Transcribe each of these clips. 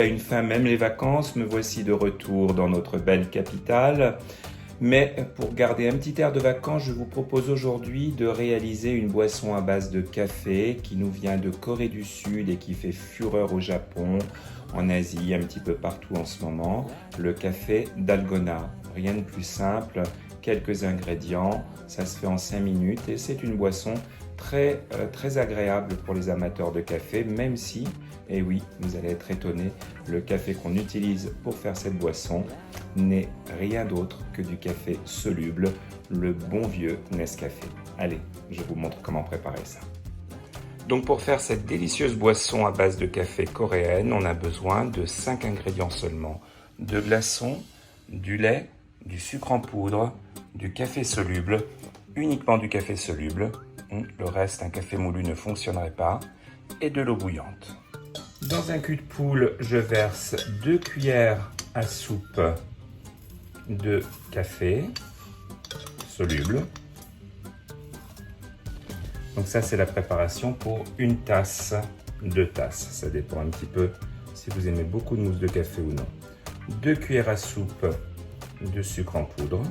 a une fin même les vacances, me voici de retour dans notre belle capitale. Mais pour garder un petit air de vacances, je vous propose aujourd'hui de réaliser une boisson à base de café qui nous vient de Corée du Sud et qui fait fureur au Japon, en Asie, un petit peu partout en ce moment, le café Dalgona. Rien de plus simple, quelques ingrédients, ça se fait en 5 minutes et c'est une boisson très agréable pour les amateurs de café, même si, et oui, vous allez être étonnés, le café qu'on utilise pour faire cette boisson n'est rien d'autre que du café soluble, le bon vieux Nescafé. Allez, je vous montre comment préparer ça. Donc pour faire cette délicieuse boisson à base de café coréenne, on a besoin de 5 ingrédients seulement. 2 glaçons, du lait, du sucre en poudre, du café soluble, uniquement du café soluble, le reste, un café moulu ne fonctionnerait pas, et de l'eau bouillante. Dans un cul de poule, je verse 2 cuillères à soupe de café soluble. Donc ça, c'est la préparation pour une tasse, 2 tasses. Ça dépend un petit peu si vous aimez beaucoup de mousse de café ou non. 2 cuillères à soupe de sucre en poudre.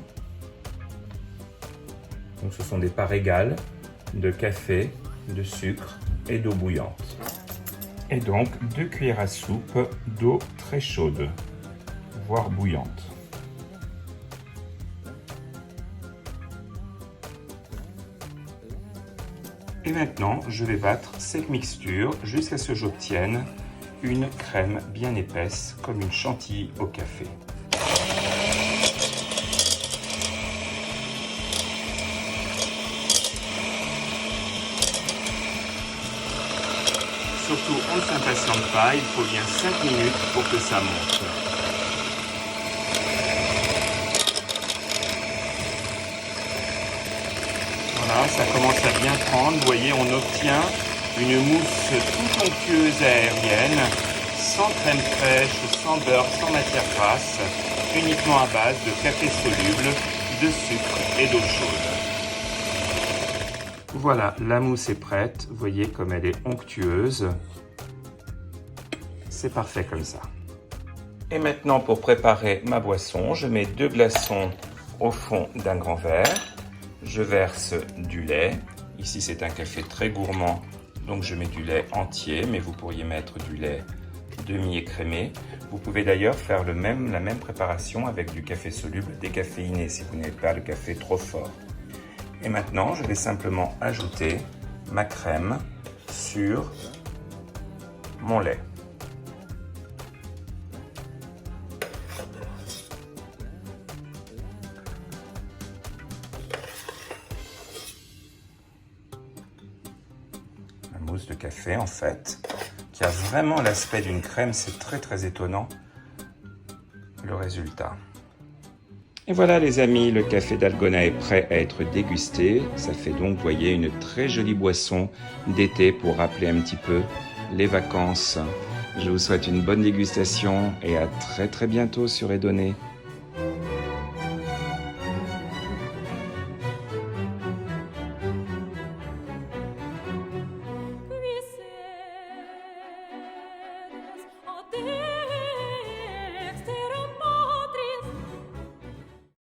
Donc ce sont des parts égales de café, de sucre et d'eau bouillante. Et donc 2 cuillères à soupe d'eau très chaude, voire bouillante. Et maintenant, je vais battre cette mixture jusqu'à ce que j'obtienne une crème bien épaisse, comme une chantilly au café. Surtout, on ne s'impatiente pas, il faut bien 5 minutes pour que ça monte. Voilà, ça commence à bien prendre. Vous voyez, on obtient une mousse toute onctueuse aérienne, sans crème fraîche, sans beurre, sans matière grasse, uniquement à base de café soluble, de sucre et d'eau chaude. Voilà, la mousse est prête. Vous voyez comme elle est onctueuse. C'est parfait comme ça. Et maintenant, pour préparer ma boisson, je mets 2 glaçons au fond d'un grand verre. Je verse du lait. Ici, c'est un café très gourmand, donc je mets du lait entier, mais vous pourriez mettre du lait demi-écrémé. Vous pouvez d'ailleurs faire la même préparation avec du café soluble décaféiné si vous n'avez pas le café trop fort. Et maintenant, je vais simplement ajouter ma crème sur mon lait. La mousse de café, en fait, qui a vraiment l'aspect d'une crème, c'est très étonnant le résultat. Et voilà les amis, le café Dalgona est prêt à être dégusté. Ça fait donc, vous voyez, une très jolie boisson d'été pour rappeler un petit peu les vacances. Je vous souhaite une bonne dégustation et à très bientôt sur Edonné.